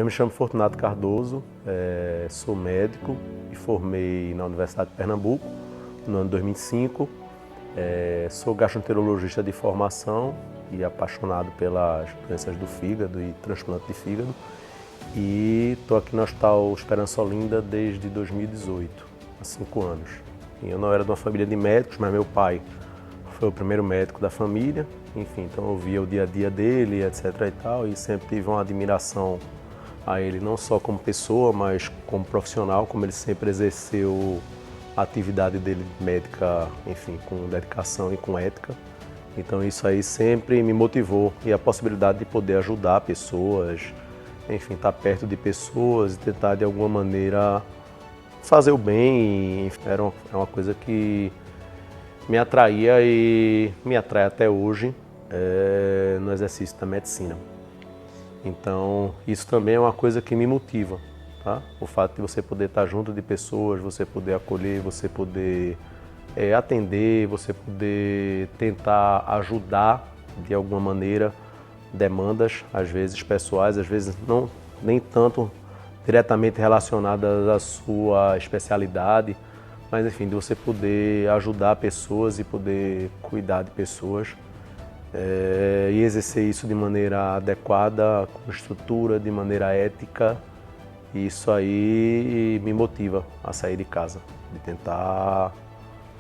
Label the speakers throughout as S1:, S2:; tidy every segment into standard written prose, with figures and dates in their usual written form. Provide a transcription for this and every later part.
S1: Eu me chamo Fortunato Cardoso, sou médico e formei na Universidade de Pernambuco no ano 2005. Sou gastroenterologista de formação e apaixonado pelas doenças do fígado e transplante de fígado. E estou aqui no Hospital Esperança Olinda desde 2018, há 5 anos. E eu não era de uma família de médicos, mas meu pai foi o primeiro médico da família. Enfim, então eu via o dia a dia dele, etc. e tal, e sempre tive uma admiração a ele, não só como pessoa, mas como profissional, como ele sempre exerceu a atividade dele médica, enfim, com dedicação e com ética. Então isso aí sempre me motivou, e a possibilidade de poder ajudar pessoas, enfim, estar perto de pessoas e tentar de alguma maneira fazer o bem, era uma coisa que me atraía e me atrai até hoje no exercício da medicina. Então, isso também é uma coisa que me motiva, tá? O fato de você poder estar junto de pessoas, você poder acolher, você poder atender, você poder tentar ajudar de alguma maneira demandas, às vezes pessoais, às vezes não nem tanto diretamente relacionadas à sua especialidade, mas enfim, de você poder ajudar pessoas e poder cuidar de pessoas. E exercer isso de maneira adequada, com estrutura, de maneira ética, isso aí me motiva a sair de casa, de tentar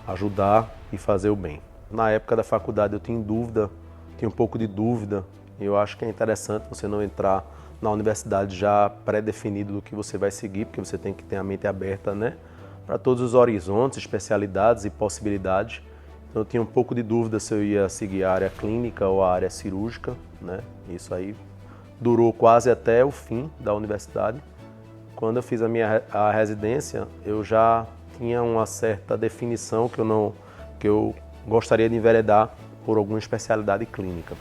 S1: ajudar e fazer o bem. Na época da faculdade eu tinha um pouco de dúvida, e eu acho que é interessante você não entrar na universidade já pré-definido do que você vai seguir, porque você tem que ter a mente aberta, né, para todos os horizontes, especialidades e possibilidades. Então, eu tinha um pouco de dúvida se eu ia seguir a área clínica ou a área cirúrgica, né? Isso aí durou quase até o fim da universidade. Quando eu fiz a residência, eu já tinha uma certa definição que eu gostaria de enveredar por alguma especialidade clínica.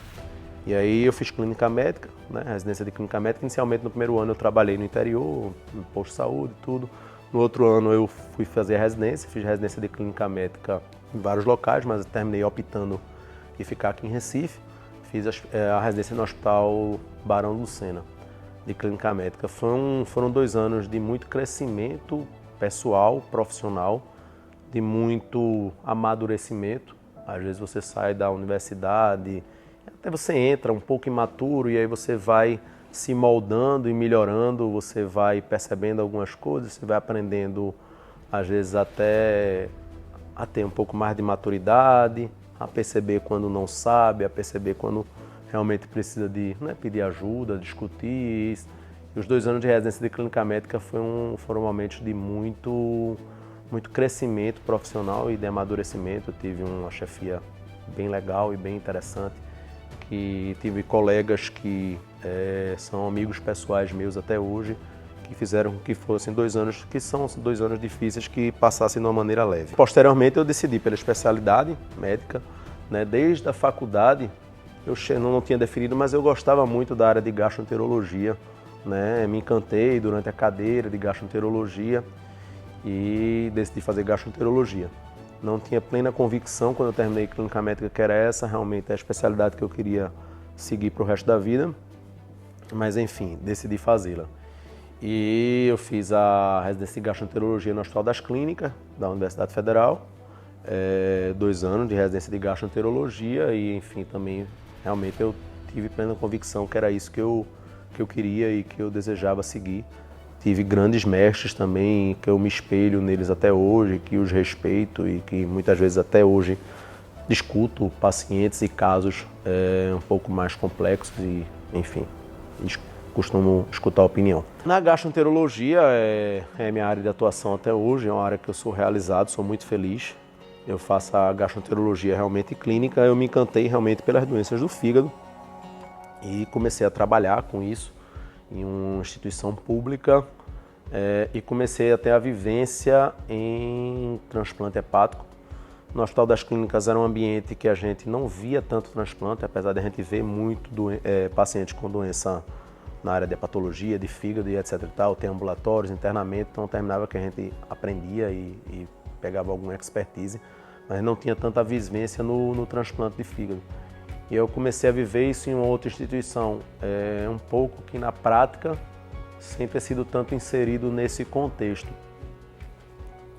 S1: E aí eu fiz clínica médica, né? Residência de clínica médica. Inicialmente no primeiro ano eu trabalhei no interior, no posto de saúde e tudo. No outro ano eu fui fazer a residência, fiz residência de clínica médica em vários locais, mas terminei optando em ficar aqui em Recife. Fiz a residência no Hospital Barão Lucena, de clínica médica. Foram 2 anos de muito crescimento pessoal, profissional, de muito amadurecimento. Às vezes você sai da universidade, até você entra um pouco imaturo e aí você vai se moldando e melhorando, você vai percebendo algumas coisas, você vai aprendendo, às vezes até a ter um pouco mais de maturidade, a perceber quando não sabe, a perceber quando realmente precisa de, né, pedir ajuda, discutir. E os 2 anos de residência de clínica médica foram momentos de muito crescimento profissional e de amadurecimento. Eu tive uma chefia bem legal e bem interessante, que tive colegas que são amigos pessoais meus até hoje, que fizeram com que fossem 2 anos, que são 2 anos difíceis, que passassem de uma maneira leve. Posteriormente eu decidi pela especialidade médica, né? Desde a faculdade eu não tinha definido, mas eu gostava muito da área de gastroenterologia, né? Me encantei durante a cadeira de gastroenterologia e decidi fazer gastroenterologia. Não tinha plena convicção quando eu terminei clínica médica que era essa realmente a especialidade que eu queria seguir para o resto da vida, mas enfim, decidi fazê-la. E eu fiz a residência de gastroenterologia no Hospital das Clínicas, da Universidade Federal, 2 anos de residência de gastroenterologia e, enfim, também realmente eu tive plena convicção que era isso que eu queria e que eu desejava seguir. Tive grandes mestres também, que eu me espelho neles até hoje, que os respeito e que muitas vezes até hoje discuto pacientes e casos um pouco mais complexos e, enfim, costumo escutar a opinião. Na gastroenterologia é minha área de atuação até hoje, é uma área que eu sou realizado, sou muito feliz. Eu faço a gastroenterologia realmente clínica, eu me encantei realmente pelas doenças do fígado e comecei a trabalhar com isso em uma instituição pública e comecei a ter a vivência em transplante hepático. No Hospital das Clínicas era um ambiente que a gente não via tanto transplante, apesar de a gente ver muito pacientes com doença na área de hepatologia, de fígado e etc. Tem ambulatórios, internamento, então terminava que a gente aprendia e pegava alguma expertise, mas não tinha tanta vivência no transplante de fígado. E eu comecei a viver isso em uma outra instituição, um pouco que na prática sem ter sido tanto inserido nesse contexto.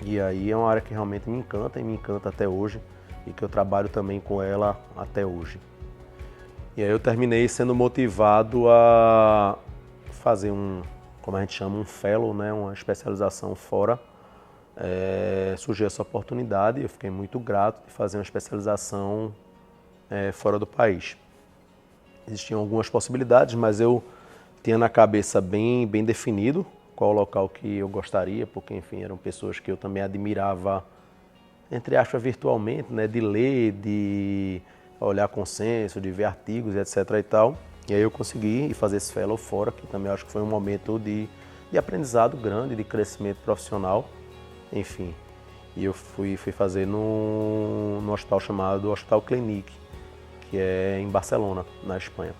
S1: E aí é uma área que realmente me encanta e me encanta até hoje e que eu trabalho também com ela até hoje. E aí eu terminei sendo motivado a fazer como a gente chama, um fellow, né, uma especialização fora. Surgiu essa oportunidade e eu fiquei muito grato de fazer uma especialização fora do país. Existiam algumas possibilidades, mas eu tinha na cabeça bem definido qual o local que eu gostaria, porque, enfim, eram pessoas que eu também admirava, entre aspas, virtualmente, né, de ler, de olhar consenso, de ver artigos, etc. e tal. E aí eu consegui fazer esse fellow fora, que também acho que foi um momento de aprendizado grande, de crescimento profissional, enfim. E eu fui fazer no hospital chamado Hospital Clinique, que é em Barcelona, na Espanha.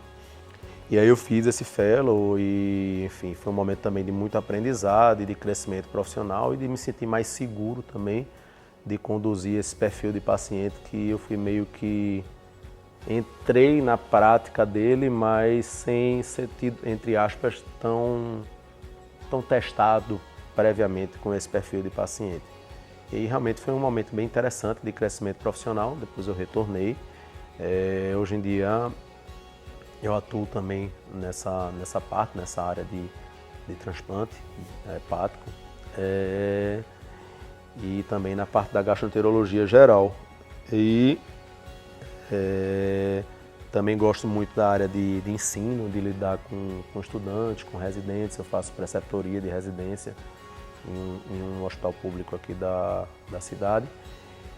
S1: E aí eu fiz esse fellow e, enfim, foi um momento também de muito aprendizado e de crescimento profissional e de me sentir mais seguro também de conduzir esse perfil de paciente que eu fui meio que entrei na prática dele, mas sem ser tido, entre aspas, tão testado previamente com esse perfil de paciente. E aí realmente foi um momento bem interessante de crescimento profissional, depois eu retornei. Hoje em dia eu atuo também nessa parte, nessa área de transplante hepático e também na parte da gastroenterologia geral. E também gosto muito da área de ensino, de lidar com estudantes, com residentes. Eu faço preceptoria de residência em um hospital público aqui da cidade.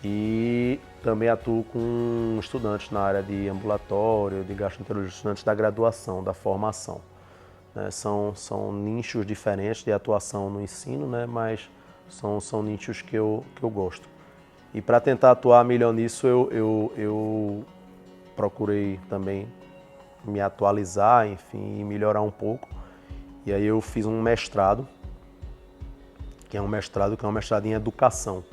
S1: E também atuo com estudantes na área de ambulatório, de gastroenterologia, estudantes da graduação, da formação. São nichos diferentes de atuação no ensino, né? Mas são nichos que eu gosto. E para tentar atuar melhor nisso, eu procurei também me atualizar, enfim, e melhorar um pouco. E aí eu fiz um mestrado, que é um mestrado em educação.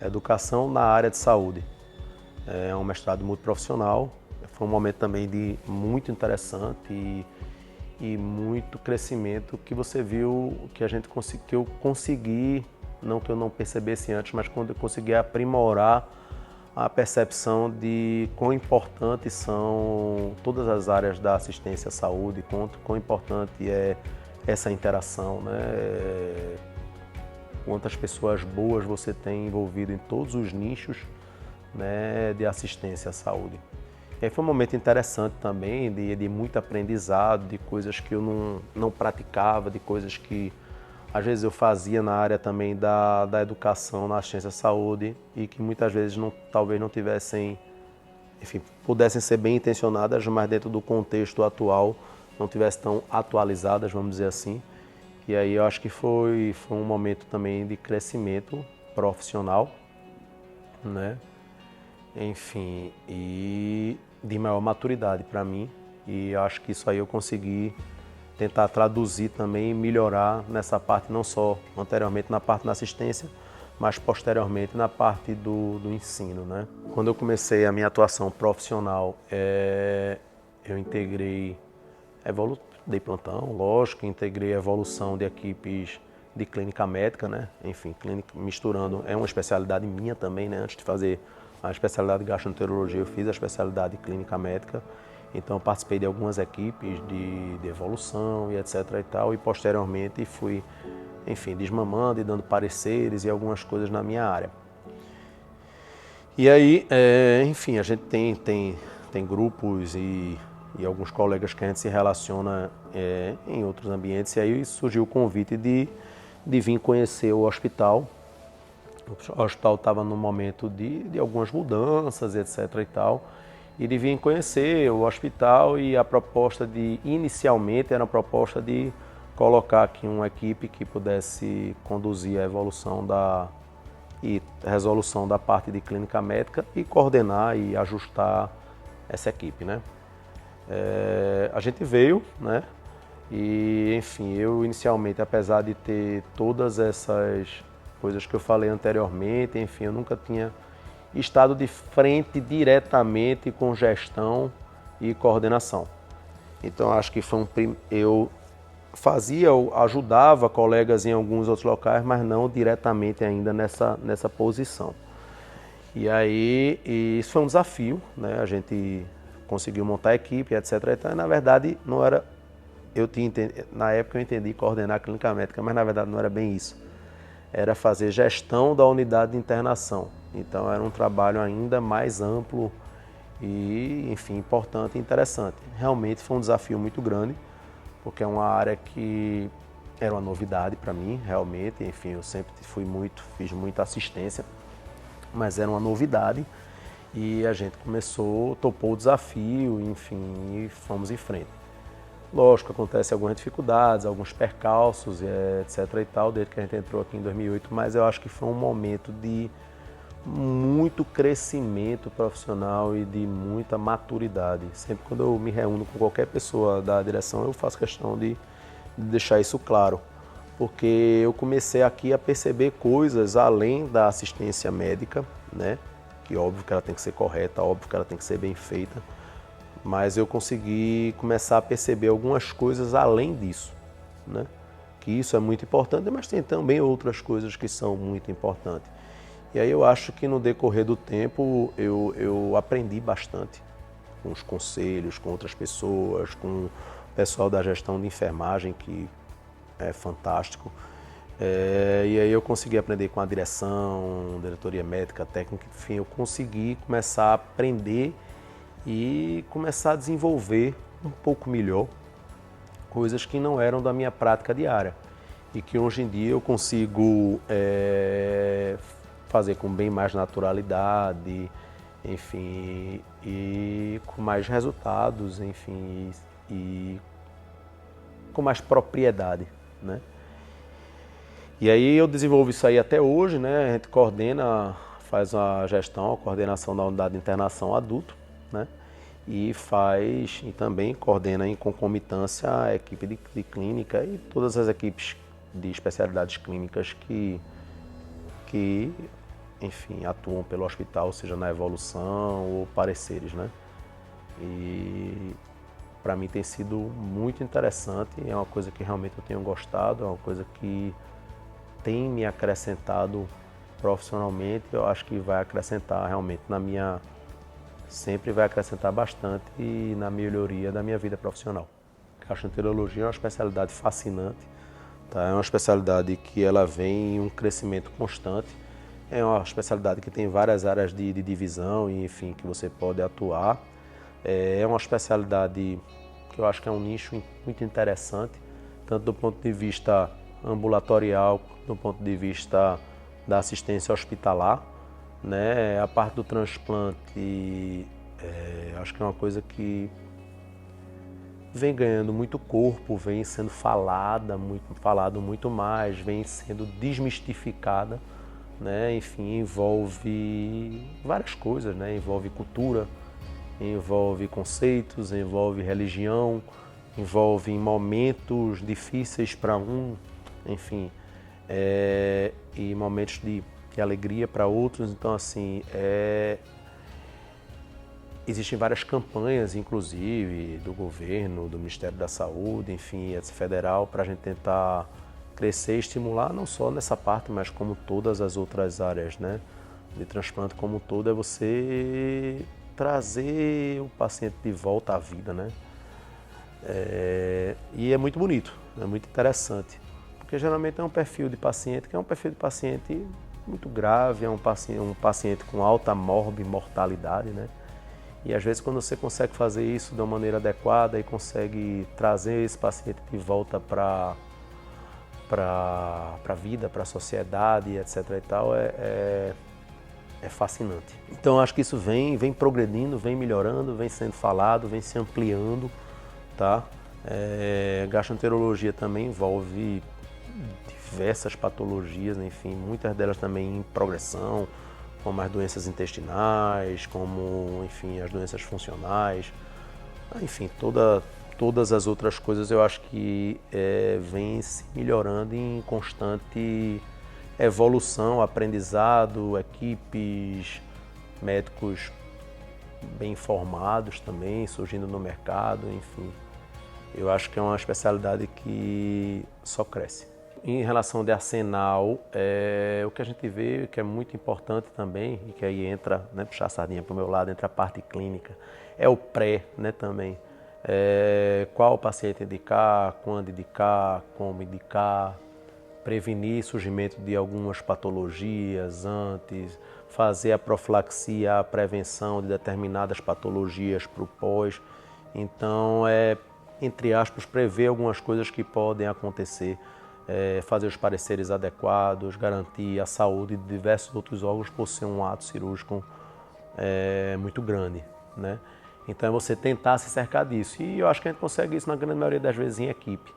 S1: Educação na área de saúde. É um mestrado multiprofissional. Foi um momento também de muito interessante e muito crescimento que você viu que que eu consegui, não que eu não percebesse antes, mas quando eu consegui aprimorar a percepção de quão importantes são todas as áreas da assistência à saúde, quão importante é essa interação, né? Quantas pessoas boas você tem envolvido em todos os nichos, né, de assistência à saúde. E aí foi um momento interessante também, de muito aprendizado, de coisas que eu não praticava, de coisas que às vezes eu fazia na área também da educação, na assistência à saúde, e que muitas vezes talvez não tivessem, enfim, pudessem ser bem intencionadas, mas dentro do contexto atual não tivessem tão atualizadas, vamos dizer assim. E aí eu acho que foi um momento também de crescimento profissional, né? Enfim, e de maior maturidade para mim. E eu acho que isso aí eu consegui tentar traduzir também e melhorar nessa parte, não só anteriormente na parte da assistência, mas posteriormente na parte do ensino, né? Quando eu comecei a minha atuação profissional, eu integrei dei plantão, lógico, integrei a evolução de equipes de clínica médica, né? Enfim, misturando, é uma especialidade minha também, né? Antes de fazer a especialidade de gastroenterologia, eu fiz a especialidade de clínica médica, então eu participei de algumas equipes de evolução e etc e tal, e posteriormente fui, enfim, desmamando e dando pareceres e algumas coisas na minha área. E aí, enfim, a gente tem grupos e alguns colegas que a gente se relaciona em outros ambientes, e aí surgiu o convite de vir conhecer o hospital. O hospital estava num momento de algumas mudanças, etc e tal, e de vir conhecer o hospital, e a proposta inicialmente era a proposta de colocar aqui uma equipe que pudesse conduzir a evolução e resolução da parte de clínica médica e coordenar e ajustar essa equipe, né? A gente veio, né? E, enfim, eu inicialmente, apesar de ter todas essas coisas que eu falei anteriormente, enfim, eu nunca tinha estado de frente diretamente com gestão e coordenação. Então, acho que foi eu ajudava colegas em alguns outros locais, mas não diretamente ainda nessa posição. E aí, isso foi um desafio, né? A gente conseguiu montar a equipe, etc. Então, na verdade, não era... Na época eu entendi coordenar a clínica médica, mas na verdade não era bem isso. Era fazer gestão da unidade de internação. Então, era um trabalho ainda mais amplo e, enfim, importante e interessante. Realmente foi um desafio muito grande, porque é uma área que era uma novidade para mim, realmente. Enfim, eu sempre fiz muita assistência, mas era uma novidade e a gente topou o desafio, enfim, e fomos em frente. Lógico, acontece algumas dificuldades, alguns percalços, etc. e tal, desde que a gente entrou aqui em 2008, mas eu acho que foi um momento de muito crescimento profissional e de muita maturidade. Sempre quando eu me reúno com qualquer pessoa da direção, eu faço questão de deixar isso claro, porque eu comecei aqui a perceber coisas além da assistência médica, né? Que óbvio que ela tem que ser correta, óbvio que ela tem que ser bem feita, mas eu consegui começar a perceber algumas coisas além disso, né? Que isso é muito importante, mas tem também outras coisas que são muito importantes. E aí eu acho que no decorrer do tempo eu aprendi bastante com os conselhos, com outras pessoas, com o pessoal da gestão de enfermagem, que é fantástico. E aí eu consegui aprender com a direção, diretoria médica, técnica, enfim, eu consegui começar a aprender e começar a desenvolver um pouco melhor coisas que não eram da minha prática diária e que hoje em dia eu consigo fazer com bem mais naturalidade, enfim, e com mais resultados, enfim, e com mais propriedade, né? E aí eu desenvolvo isso aí até hoje, né? A gente faz a gestão, a coordenação da unidade de internação adulto, né? E também coordena em concomitância a equipe de clínica e todas as equipes de especialidades clínicas que enfim, atuam pelo hospital, seja na evolução ou pareceres, né? E para mim tem sido muito interessante, é uma coisa que realmente eu tenho gostado, é uma coisa que tem me acrescentado profissionalmente, eu acho que vai acrescentar realmente sempre vai acrescentar bastante na melhoria da minha vida profissional. A gastroenterologia é uma especialidade fascinante, tá? É uma especialidade que ela vem em um crescimento constante, é uma especialidade que tem várias áreas de divisão e, enfim, que você pode atuar. É uma especialidade que eu acho que é um nicho muito interessante, tanto do ponto de vista ambulatorial, do ponto de vista da assistência hospitalar, né? A parte do transplante, acho que é uma coisa que vem ganhando muito corpo, vem sendo falado muito mais, vem sendo desmistificada, né? Enfim, envolve várias coisas, né? Envolve cultura, envolve conceitos, envolve religião, envolve momentos difíceis para enfim, e momentos de alegria para outros. Então, assim, existem várias campanhas, inclusive, do governo, do Ministério da Saúde, enfim, federal, para a gente tentar crescer e estimular, não só nessa parte, mas como todas as outras áreas, né? De transplante como um todo, é você trazer o paciente de volta à vida, né? E é muito bonito, é muito interessante, porque geralmente é um perfil de paciente que é um perfil de paciente muito grave, é um paciente com alta mortalidade, né? E às vezes quando você consegue fazer isso de uma maneira adequada e consegue trazer esse paciente de volta para a vida, para a sociedade, etc. e tal, é fascinante. Então acho que isso vem progredindo, vem melhorando, vem sendo falado, vem se ampliando, tá? Gastroenterologia também envolve diversas patologias, enfim, muitas delas também em progressão, como as doenças intestinais, como, enfim, as doenças funcionais, enfim, todas as outras coisas eu acho que vem se melhorando em constante evolução, aprendizado, equipes, médicos bem formados também, surgindo no mercado, enfim. Eu acho que é uma especialidade que só cresce. Em relação de arsenal, o que a gente vê que é muito importante também, e que aí entra, né, puxar a sardinha para o meu lado, entra a parte clínica, é o pré, né, também. Qual paciente indicar, quando indicar, como indicar, prevenir surgimento de algumas patologias antes, fazer a profilaxia, a prevenção de determinadas patologias para o pós. Então, entre aspas, prever algumas coisas que podem acontecer, fazer os pareceres adequados, garantir a saúde de diversos outros órgãos por ser um ato cirúrgico muito grande, né? Então, é você tentar se cercar disso. E eu acho que a gente consegue isso na grande maioria das vezes em equipe.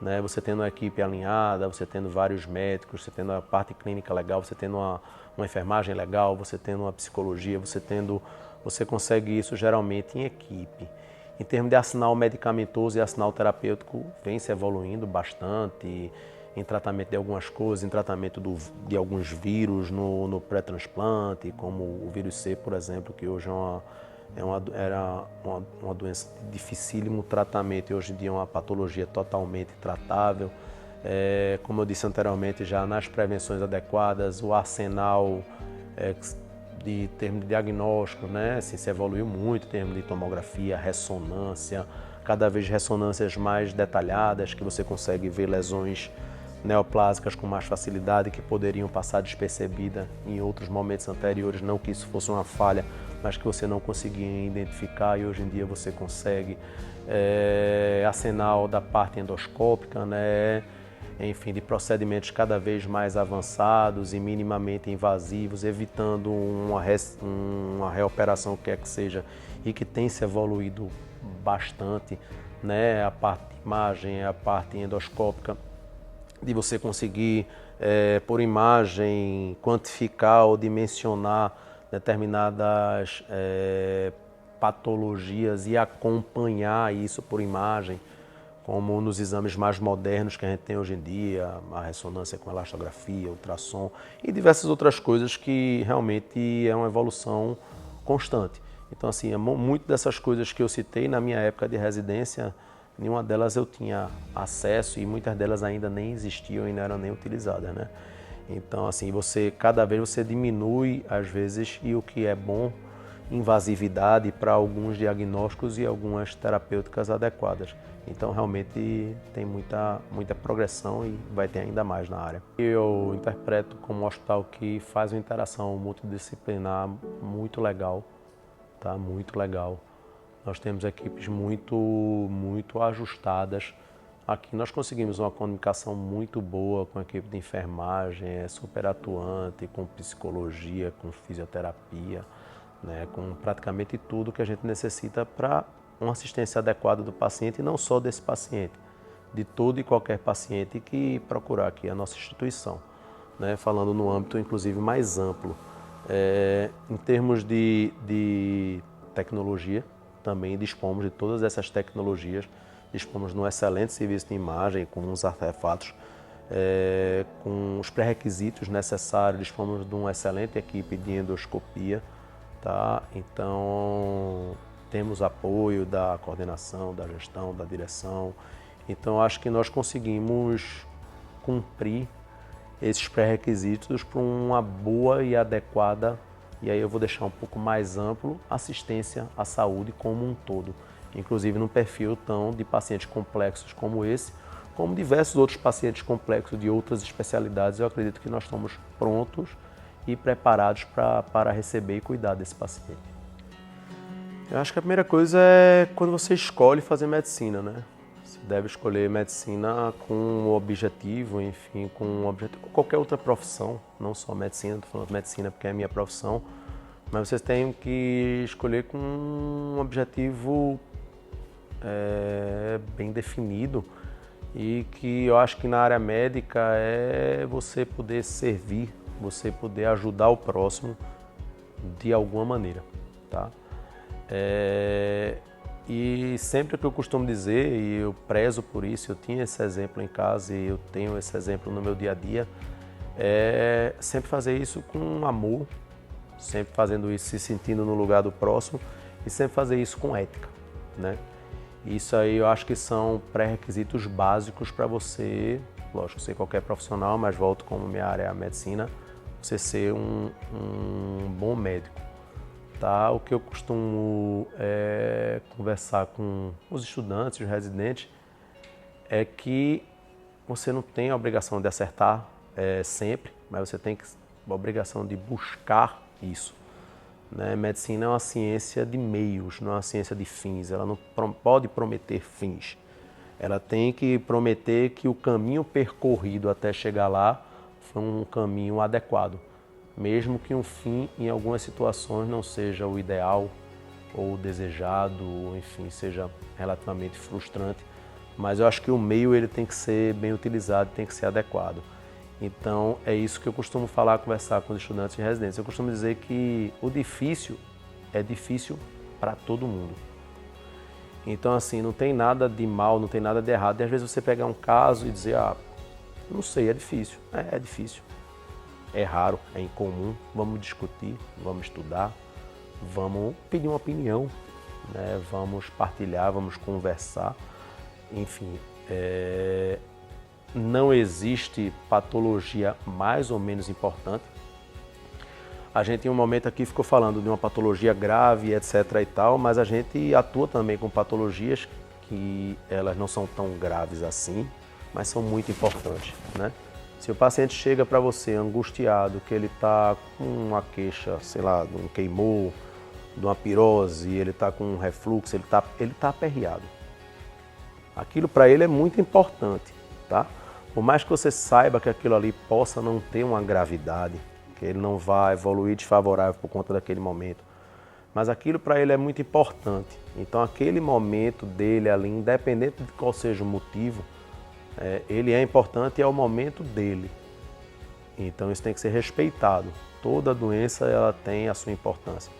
S1: Né? Você tendo uma equipe alinhada, você tendo vários médicos, você tendo a parte clínica legal, você tendo uma enfermagem legal, você tendo uma psicologia, você consegue isso geralmente em equipe. Em termos de arsenal medicamentoso e arsenal terapêutico, vem se evoluindo bastante em tratamento de algumas coisas, em tratamento de alguns vírus no pré-transplante, como o vírus C, por exemplo, que hoje era uma doença de dificílimo tratamento e hoje em dia é uma patologia totalmente tratável. Como eu disse anteriormente, já nas prevenções adequadas, o arsenal de termos de diagnóstico, né, assim, se evoluiu muito em termos de tomografia, ressonância, cada vez ressonâncias mais detalhadas, que você consegue ver lesões neoplásicas com mais facilidade, que poderiam passar despercebida em outros momentos anteriores, não que isso fosse uma falha, mas que você não conseguia identificar e hoje em dia você consegue. Arsenal da parte endoscópica, né? Enfim, de procedimentos cada vez mais avançados e minimamente invasivos, evitando uma reoperação, quer que seja, e que tem se evoluído bastante, né? A parte de imagem, a parte endoscópica, de você conseguir, por imagem, quantificar ou dimensionar determinadas patologias e acompanhar isso por imagem, como nos exames mais modernos que a gente tem hoje em dia, a ressonância com elastografia, ultrassom e diversas outras coisas que realmente é uma evolução constante. Então, assim, muito dessas coisas que eu citei na minha época de residência, nenhuma delas eu tinha acesso e muitas delas ainda nem existiam e não eram nem utilizadas, né? Então, assim, cada vez você diminui, às vezes, e o que é bom, invasividade para alguns diagnósticos e algumas terapêuticas adequadas. Então, realmente, tem muita progressão e vai ter ainda mais na área. Eu interpreto como um hospital que faz uma interação multidisciplinar muito legal, tá? Muito legal. Nós temos equipes muito ajustadas. Aqui nós conseguimos uma comunicação muito boa com a equipe de enfermagem, super atuante, com psicologia, com fisioterapia, né, com praticamente tudo que a gente necessita para uma assistência adequada do paciente e não só desse paciente, de todo e qualquer paciente que procurar aqui a nossa instituição, né, falando no âmbito inclusive mais amplo. Em termos de tecnologia, também dispomos de todas essas tecnologias. Dispomos de um excelente serviço de imagem, com uns artefatos, com os pré-requisitos necessários, dispomos de uma excelente equipe de endoscopia, tá? Então, temos apoio da coordenação, da gestão, da direção. Então, acho que nós conseguimos cumprir esses pré-requisitos para uma boa e adequada, e aí eu vou deixar um pouco mais amplo, assistência à saúde como um todo. Inclusive num perfil de pacientes complexos como esse, como diversos outros pacientes complexos de outras especialidades, eu acredito que nós estamos prontos e preparados para receber e cuidar desse paciente. Eu acho que a primeira coisa é quando você escolhe fazer medicina, né? Você deve escolher medicina com um objetivo, enfim, com um objetivo, qualquer outra profissão, não só medicina, estou falando de medicina porque é a minha profissão, mas vocês têm que escolher com um objetivo bem definido e que eu acho que na área médica é você poder servir, você poder ajudar o próximo de alguma maneira, tá? E sempre que eu costumo dizer, e eu prezo por isso, eu tinha esse exemplo em casa e eu tenho esse exemplo no meu dia a dia, é sempre fazer isso com amor, sempre fazendo isso se sentindo no lugar do próximo e sempre fazer isso com ética, né? Isso aí eu acho que são pré-requisitos básicos para você, lógico, ser qualquer profissional, mas volto como minha área é a medicina, você ser um bom médico. Tá? O que eu costumo conversar com os estudantes, os residentes, é que você não tem a obrigação de acertar sempre, mas você tem a obrigação de buscar isso. Né? Medicina é uma ciência de meios, não é uma ciência de fins. Ela não pode prometer fins. Ela tem que prometer que o caminho percorrido até chegar lá foi um caminho adequado. Mesmo que um fim, em algumas situações, não seja o ideal ou o desejado, ou enfim, seja relativamente frustrante. Mas eu acho que o meio ele tem que ser bem utilizado, tem que ser adequado. Então, é isso que eu costumo falar, conversar com os estudantes de residência. Eu costumo dizer que o difícil é difícil para todo mundo. Então, assim, não tem nada de mal, não tem nada de errado. E às vezes você pegar um caso e dizer, não sei, é difícil. É difícil. É raro, é incomum. Vamos discutir, vamos estudar, vamos pedir uma opinião, né? Vamos partilhar, vamos conversar. Enfim, não existe patologia mais ou menos importante. A gente em um momento aqui ficou falando de uma patologia grave, etc. e tal, mas a gente atua também com patologias que elas não são tão graves assim, mas são muito importantes, né? Se o paciente chega para você angustiado, que ele está com uma queixa, sei lá, de um queimou, de uma pirose, ele está com um refluxo, ele tá aperreado. Aquilo para ele é muito importante, tá? Por mais que você saiba que aquilo ali possa não ter uma gravidade, que ele não vai evoluir desfavorável por conta daquele momento, mas aquilo para ele é muito importante. Então aquele momento dele ali, independente de qual seja o motivo, ele é importante e é o momento dele. Então isso tem que ser respeitado. Toda doença ela tem a sua importância.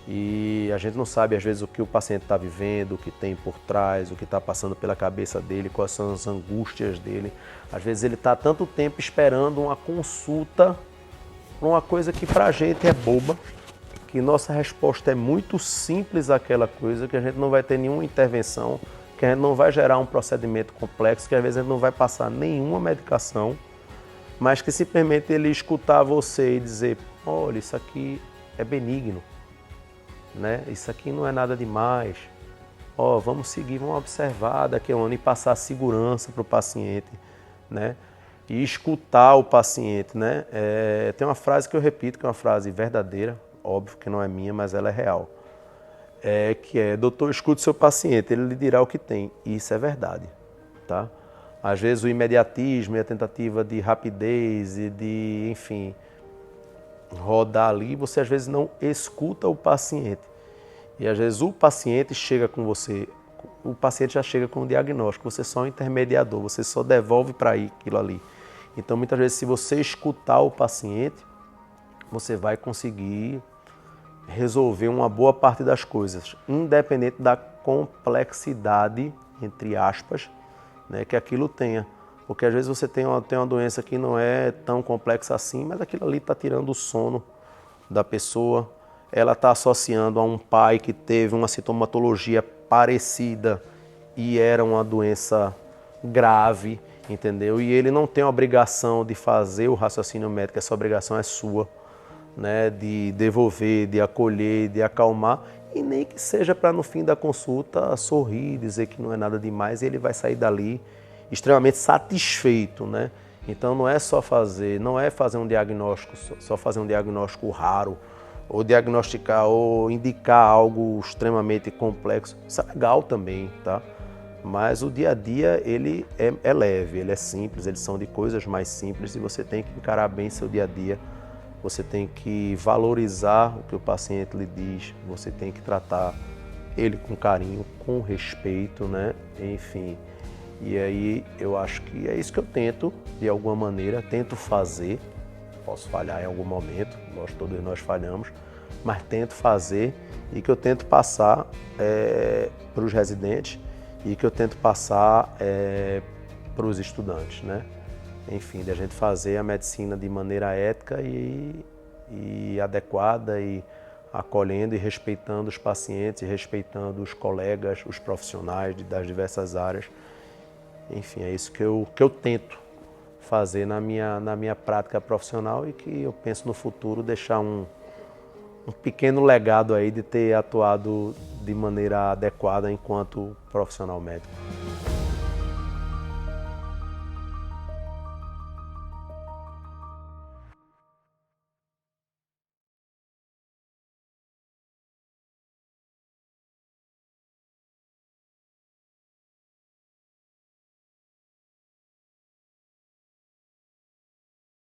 S1: E a gente não sabe, às vezes, o que o paciente está vivendo, o que tem por trás, o que está passando pela cabeça dele, quais são as angústias dele. Às vezes ele está tanto tempo esperando uma consulta para uma coisa que para a gente é boba, que nossa resposta é muito simples àquela coisa, que a gente não vai ter nenhuma intervenção, que a gente não vai gerar um procedimento complexo, que às vezes a gente não vai passar nenhuma medicação, mas que simplesmente ele escutar você e dizer, olha, isso aqui é benigno. Né? Isso aqui não é nada demais. Vamos seguir, vamos observar daqui a um ano e passar segurança para o paciente, né? E escutar o paciente, né? Tem uma frase que eu repito, que é uma frase verdadeira, óbvio que não é minha, mas ela é real. Que é, doutor, escute seu paciente, ele lhe dirá o que tem. E isso é verdade, tá? Às vezes o imediatismo e a tentativa de rapidez e de, enfim, rodar ali, você às vezes não escuta o paciente. E às vezes o paciente chega com você, o paciente já chega com um diagnóstico, você é só um intermediador, você só devolve para aquilo ali. Então muitas vezes se você escutar o paciente, você vai conseguir resolver uma boa parte das coisas, independente da complexidade, entre aspas, né, que aquilo tenha. Porque às vezes você tem uma doença que não é tão complexa assim, mas aquilo ali está tirando o sono da pessoa. Ela está associando a um pai que teve uma sintomatologia parecida e era uma doença grave, entendeu? E ele não tem a obrigação de fazer o raciocínio médico, essa obrigação é sua, né? De devolver, de acolher, de acalmar, e nem que seja para no fim da consulta sorrir, dizer que não é nada demais, e ele vai sair dali extremamente satisfeito, né? Então não é fazer um diagnóstico, só fazer um diagnóstico raro, ou diagnosticar ou indicar algo extremamente complexo. Isso é legal também, tá? Mas o dia a dia ele é leve, ele é simples, eles são de coisas mais simples e você tem que encarar bem seu dia a dia. Você tem que valorizar o que o paciente lhe diz, você tem que tratar ele com carinho, com respeito, né? Enfim. E aí eu acho que é isso que eu tento, de alguma maneira, tento fazer. Posso falhar em algum momento, todos nós falhamos, mas tento fazer e que eu tento passar para os residentes e que eu tento passar para os estudantes, né? Enfim, de a gente fazer a medicina de maneira ética e adequada e acolhendo e respeitando os pacientes, respeitando os colegas, os profissionais das diversas áreas. Enfim, é isso que eu tento fazer na minha prática profissional e que eu penso no futuro deixar um pequeno legado aí de ter atuado de maneira adequada enquanto profissional médico.